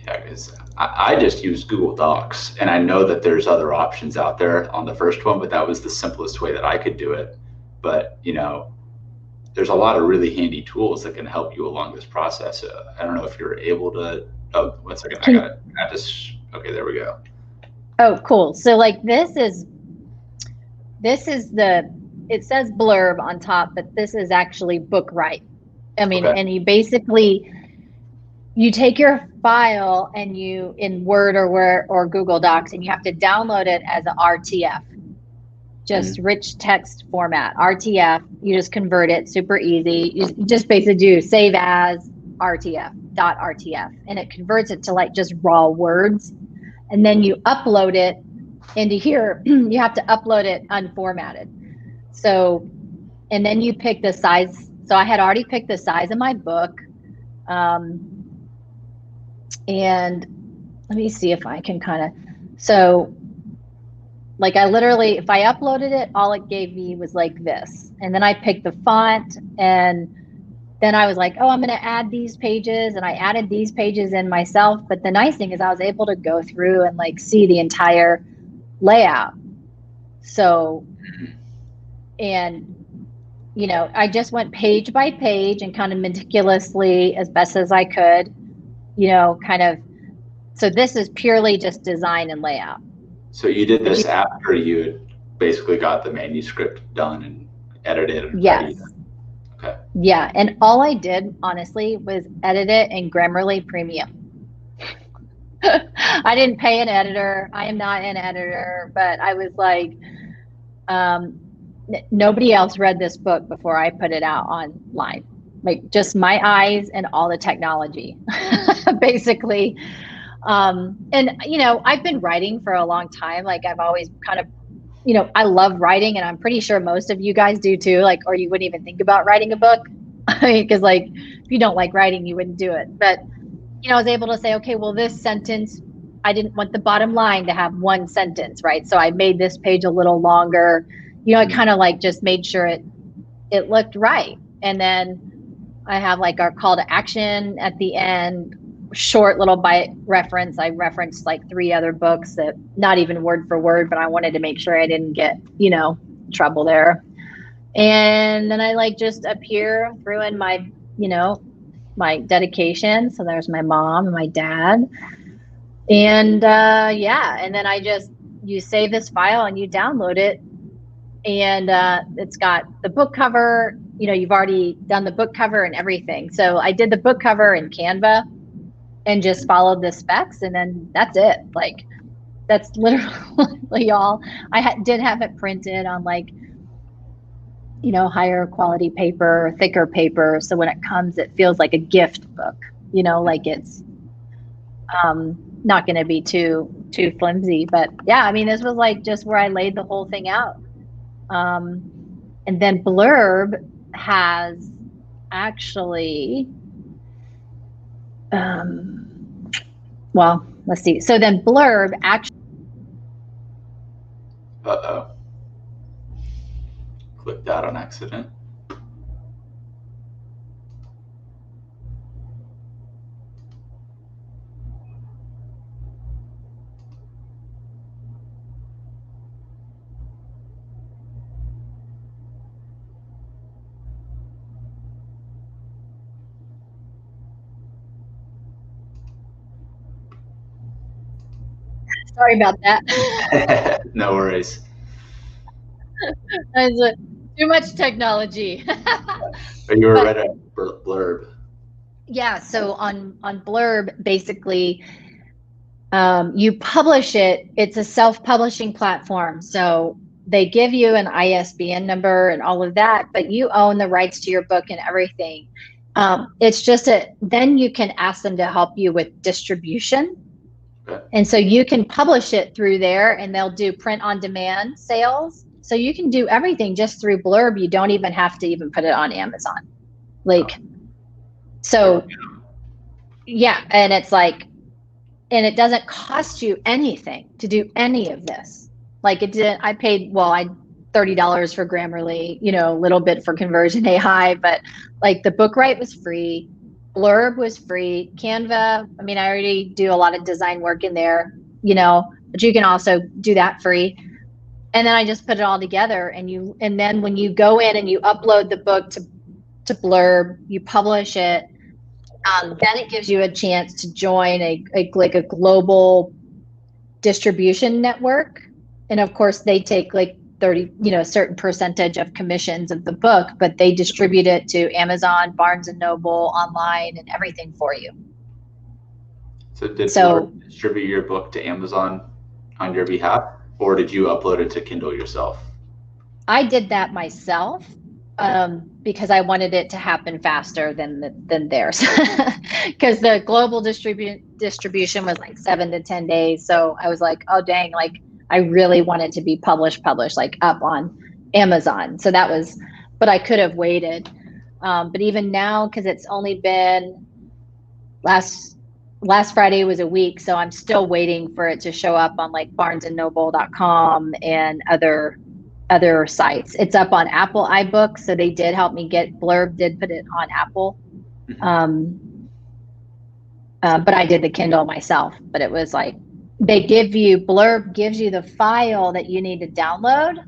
Yeah, because I just use Google Docs, and I know that there's other options out there on the first one, but that was the simplest way that I could do it. But, you know, there's a lot of really handy tools that can help you along this process. I don't know if you're able to. Oh, 1 second. I got this. Okay, there we go. Oh, cool. So like this is it says Blurb on top, but this is actually Bookright. I mean, okay. And you take your file and you in Word or Google Docs, and you have to download it as an RTF, just rich text format, RTF. You just convert it, super easy. You just basically do save as RTF, and it converts it to like just raw words. And then you upload it into here. You have to upload it unformatted. So, and then you pick the size. So I had already picked the size of my book. And let me see if I can kind of, so like I literally, if I uploaded it, all it gave me was like this. And then I picked the font, and then I was like, oh, I'm going to add these pages. And I added these pages in myself. But the nice thing is I was able to go through and like see the entire layout. So, and, you know, I just went page by page and kind of meticulously as best as I could, you know, kind of. So this is purely just design and layout. So you did this after you had basically got the manuscript done and edited and ready? Okay. Yeah, and all I did, honestly, was edit it in Grammarly Premium. I didn't pay an editor. I am not an editor, but I was like, nobody else read this book before I put it out online. Like just my eyes and all the technology, basically. And, you know, I've been writing for a long time. Like I've always kind of, you know, I love writing, and I'm pretty sure most of you guys do too. Like, or you wouldn't even think about writing a book because like, if you don't like writing, you wouldn't do it. But, you know, I was able to say, okay, well, this sentence, I didn't want the bottom line to have one sentence, right? So I made this page a little longer. You know, I kind of like just made sure it looked right. And then I have like our call to action at the end, short little bite reference. I referenced like 3 other books that not even word for word, but I wanted to make sure I didn't get, you know, trouble there. And then I like just appear through in my, you know, my dedication. So there's my mom and my dad. And yeah, and then you save this file and you download it. And it's got the book cover, you know, you've already done the book cover and everything. So I did the book cover in Canva and just followed the specs, and then that's it. Like that's literally all. I did have it printed on like, you know, higher quality paper, thicker paper. So when it comes, it feels like a gift book, you know, like it's not going to be too flimsy. But yeah, I mean, this was like just where I laid the whole thing out. And then Blurb has actually, well, let's see. So then Blurb actually. Uh-oh. Clicked that on accident. Sorry about that. No worries. Too much technology. But you were right at Blurb. Yeah, so on Blurb, basically, you publish it. It's a self-publishing platform. So they give you an ISBN number and all of that, but you own the rights to your book and everything. It's just then you can ask them to help you with distribution. Okay. And so you can publish it through there, and they'll do print on demand sales. So you can do everything just through Blurb. You don't even have to even put it on Amazon. Like, so yeah. And it's like, and it doesn't cost you anything to do any of this. Like it didn't, I paid, well, I $30 for Grammarly, you know, a little bit for Conversion AI, but like the book right was free. Blurb was free. Canva, I mean, I already do a lot of design work in there, you know, but you can also do that free. And then I just put it all together, and then when you go in and you upload the book to Blurb, you publish it, then it gives you a chance to join a global distribution network. And of course they take like 30, you know, a certain percentage of commissions of the book, but they distribute it to Amazon, Barnes and Noble, online, and everything for you. So did Blurb distribute your book to Amazon on your behalf, or did you upload it to Kindle yourself? I did that myself because I wanted it to happen faster than theirs. Because the global distribution was like 7 to 10 days. So I was like, oh dang, like I really wanted to be published, like up on Amazon. So that was, but I could have waited. But even now, because it's only been last Friday was a week, so I'm still waiting for it to show up on like barnesandnoble.com and other sites. It's up on Apple iBooks, so they did help me get Blurb did put it on Apple. But I did the Kindle myself. But it was like Blurb gives you the file that you need to download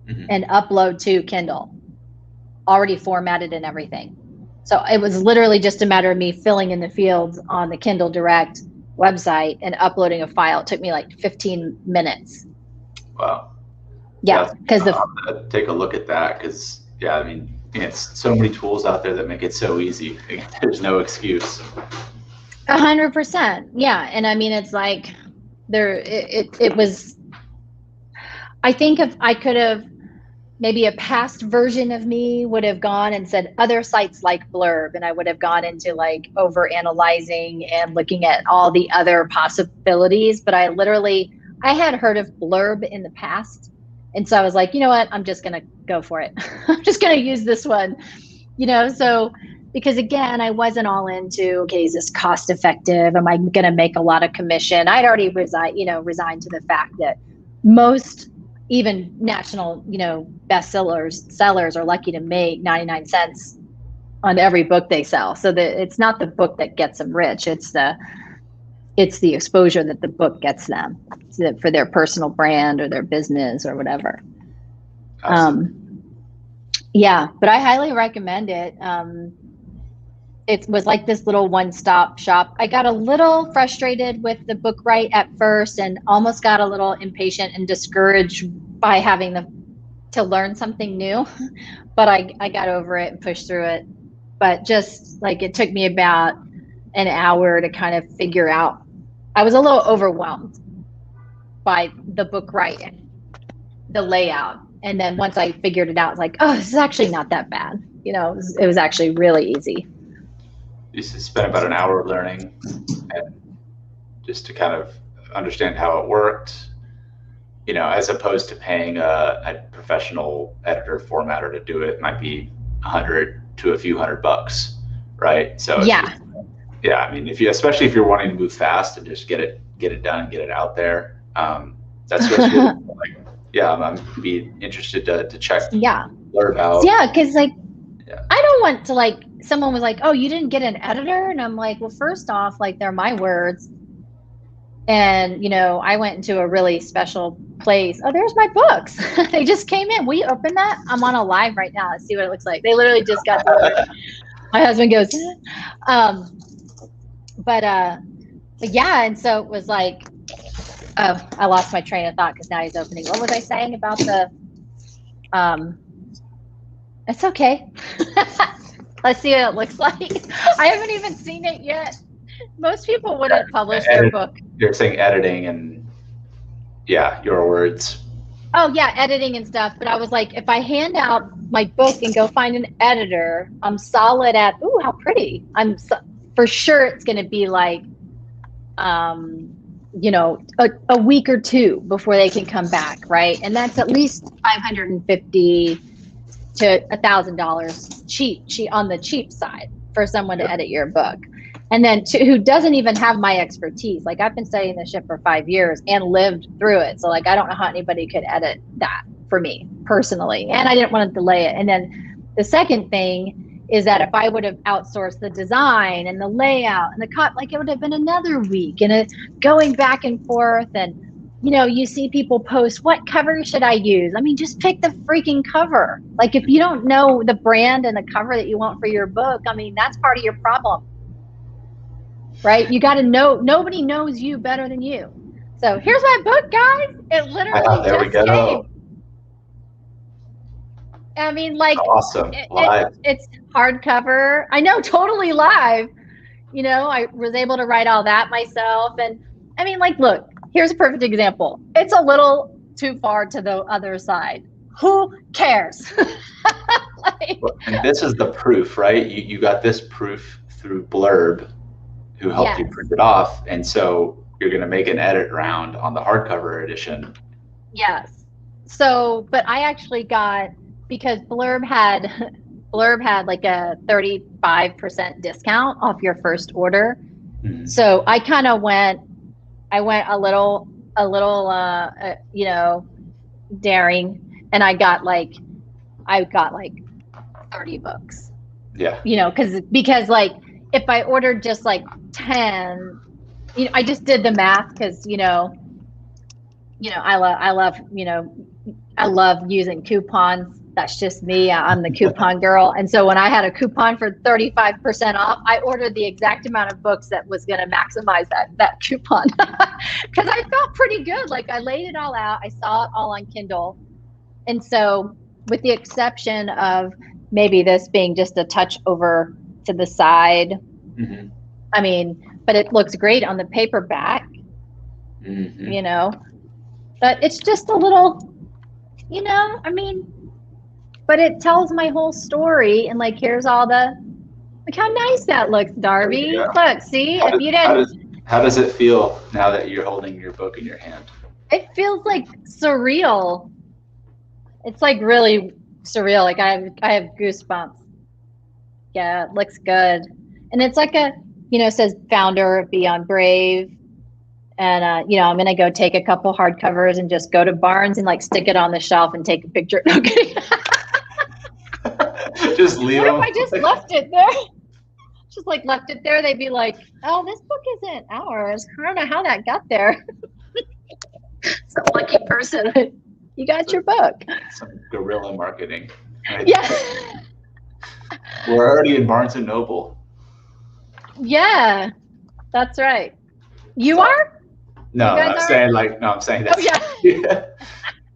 and upload to Kindle, already formatted and everything. So it was literally just a matter of me filling in the fields on the Kindle Direct website and uploading a file. It took me like 15 minutes. Wow. Yeah, because take a look at that, because I mean, it's so many tools out there that make it so easy. There's no excuse. 100%. Yeah, and I mean, it's like it was. I think if I could have, maybe a past version of me would have gone and said other sites like Blurb, and I would have gone into like over analyzing and looking at all the other possibilities. But I had heard of Blurb in the past. And so I was like, you know what, I'm just going to go for it. I'm just going to use this one, so because again, I wasn't all into, okay, is this cost effective? Am I going to make a lot of commission? I'd already resigned to the fact that most even national, sellers are lucky to make 99 cents on every book they sell. So that it's not the book that gets them rich. It's the exposure that the book gets them for their personal brand or their business or whatever. Yeah, but I highly recommend it. It was like this little one-stop shop. I got a little frustrated with the book right at first and almost got a little impatient and discouraged by having to learn something new, but I got over it and pushed through it. But just like it took me about an hour to kind of figure out. I was a little overwhelmed by the book writing, the layout. And then once I figured it out, I was like, oh, this is actually not that bad. It was actually really easy. You spent about an hour learning, and just to kind of understand how it worked, as opposed to paying a professional editor formatter to do it, might be $100 to a few $100, right? So yeah, I mean, especially if you're wanting to move fast and just get it done, get it out there, that's what's really like. Yeah, I'm be interested to check. Blurb out. Yeah, because I don't want to someone was like, oh, you didn't get an editor, and I'm like, well, first off, they're my words, and I went into a really special place. Oh, there's my books. They just came in. Will you open that? I'm on a live right now. Let's see what it looks like. They literally just got delivered. My husband goes, but yeah, and so it was like, oh, I lost my train of thought because now he's opening. What was I saying about the? It's okay. Let's see what it looks like. I haven't even seen it yet. Most people wouldn't publish their book. You're saying editing and your words. Oh yeah, editing and stuff. But I was like, if I hand out my book and go find an editor, I'm solid at. Ooh, how pretty! For sure it's going to be like, a week or two before they can come back, right? And that's at least $550 to $1,000 cheap on the cheap side for someone to edit your book. And then who doesn't even have my expertise. Like I've been studying this shit for 5 years and lived through it. So I don't know how anybody could edit that for me personally. And I didn't want to delay it. And then the second thing is that if I would have outsourced the design and the layout and the cut, it would have been another week and going back and forth. And, you see people post, what cover should I use? I mean, just pick the freaking cover. If you don't know the brand and the cover that you want for your book, I mean, that's part of your problem, right? You got to know, nobody knows you better than you. So here's my book, guys. It literally just came. I mean, awesome. It's hardcover. I know, totally live. I was able to write all that myself. And I mean, look, here's a perfect example. It's a little too far to the other side. Who cares? And this is the proof, right? You got this proof through Blurb, who helped you print it off. And so you're going to make an edit round on the hardcover edition. Yes. So, but I actually got, because Blurb had like a 35% discount off your first order. So I kind of went a little, daring, and I got like 30 books. Yeah. Because like if I ordered just like 10, I just did the math because, I love using coupons. That's just me. I'm the coupon girl. And so when I had a coupon for 35% off, I ordered the exact amount of books that was going to maximize that coupon. Because I felt pretty good. Like I laid it all out. I saw it all on Kindle. And so with the exception of maybe this being just a touch over to the side, I mean, but it looks great on the paperback, but it's just a little, but it tells my whole story. And like, here's all look how nice that looks, Darby. Look, see, how does it feel now that you're holding your book in your hand? It feels like surreal. It's like really surreal. Like I have goosebumps. Yeah, it looks good. And it's like it says founder of Beyond Brave. And, I'm going to go take a couple hardcovers and just go to Barnes and like stick it on the shelf and take a picture. Okay. Just leave What if I just left it there? Just like left it there. They'd be like, oh, this book isn't ours. I don't know how that got there. Some lucky person. You got your book. Some guerrilla marketing. Right? Yeah. We're already in Barnes & Noble. Yeah, that's right. You are? No, I'm saying that. Oh, yeah.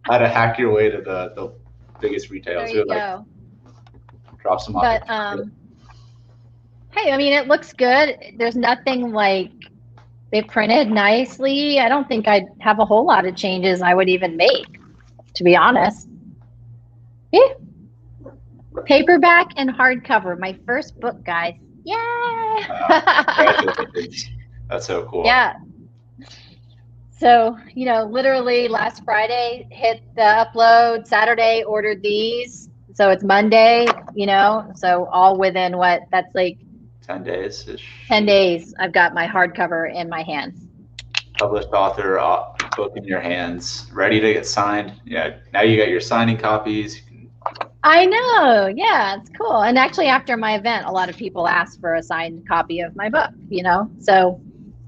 How to hack your way to the biggest retailers. There you go. Drop some off. But hey, I mean, it looks good. There's nothing like they printed nicely. I don't think I'd have a whole lot of changes I would even make, to be honest. Yeah. Paperback and hardcover. My first book, guys. Yay! That's so cool. Yeah. So, literally last Friday hit the upload, Saturday ordered these. So it's Monday, so all within that's like 10 days -ish. 10 days. I've got my hardcover in my hands. Published author, book in your hands, ready to get signed. Yeah. Now you got your signing copies. I know. Yeah, it's cool. And actually after my event, a lot of people asked for a signed copy of my book, so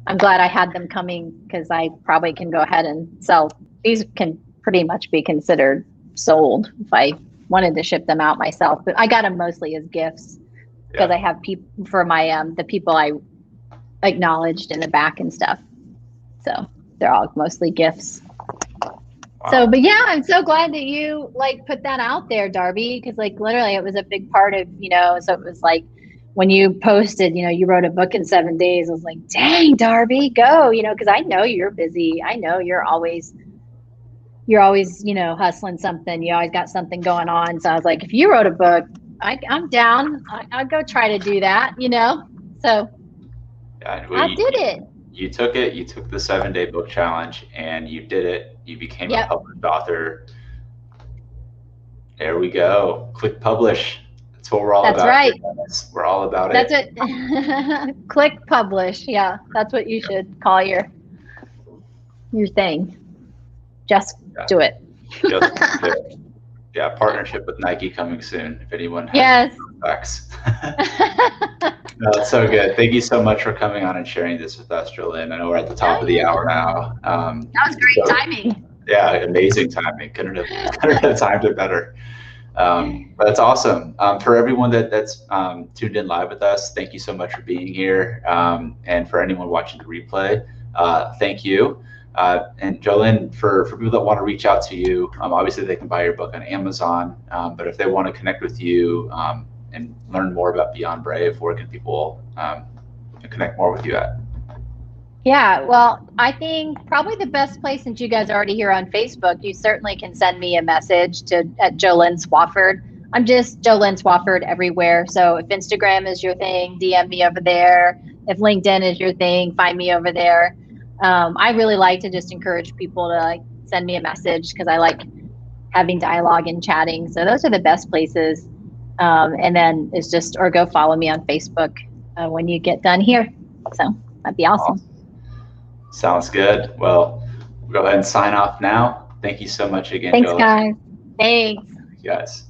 I'm glad I had them coming because I probably can go ahead and sell. These can pretty much be considered sold if I wanted to ship them out myself. But I got them mostly as gifts because I have people for my the people I acknowledged in the back and stuff. So they're all mostly gifts. Wow. So, but yeah, I'm so glad that you put that out there, Darby, because literally it was a big part of, so it was like, when you posted, you wrote a book in 7 days, I was like, dang, Darby, go, because I know you're busy. I know you're always, hustling something. You always got something going on. So I was like, if you wrote a book, I'm down. I'll go try to do that, So yeah, I did it. You took it. You took the 7-day book challenge and you did it. You became a published author. There we go. Click publish. That's what we're all about. That's right. We're all about it. That's it. Click publish. Yeah, that's what you should call your thing. Just do it. Just do it. Yeah, partnership with Nike coming soon. If anyone has facts. No, it's so good. Thank you so much for coming on and sharing this with us, Jolynn. I know we're at the top of the hour now. That was great timing. Yeah, amazing timing. Couldn't have timed it better. But it's awesome. For everyone that's tuned in live with us, thank you so much for being here. And for anyone watching the replay, thank you. And Jolynn, for people that want to reach out to you, obviously they can buy your book on Amazon, but if they want to connect with you and learn more about Beyond Brave, where can people connect more with you at? Yeah, well, I think probably the best place, since you guys are already here on Facebook, you certainly can send me a message at Jolynn Swafford. I'm just Jolynn Swafford everywhere. So if Instagram is your thing, DM me over there. If LinkedIn is your thing, find me over there. I really like to just encourage people to send me a message because I like having dialogue and chatting. So those are the best places. And then it's just, or go follow me on Facebook when you get done here. So That'd be awesome. Sounds good. Well, we'll go ahead and sign off now. Thank you so much again, Thanks, Jolynn. guys. Thanks. Yes.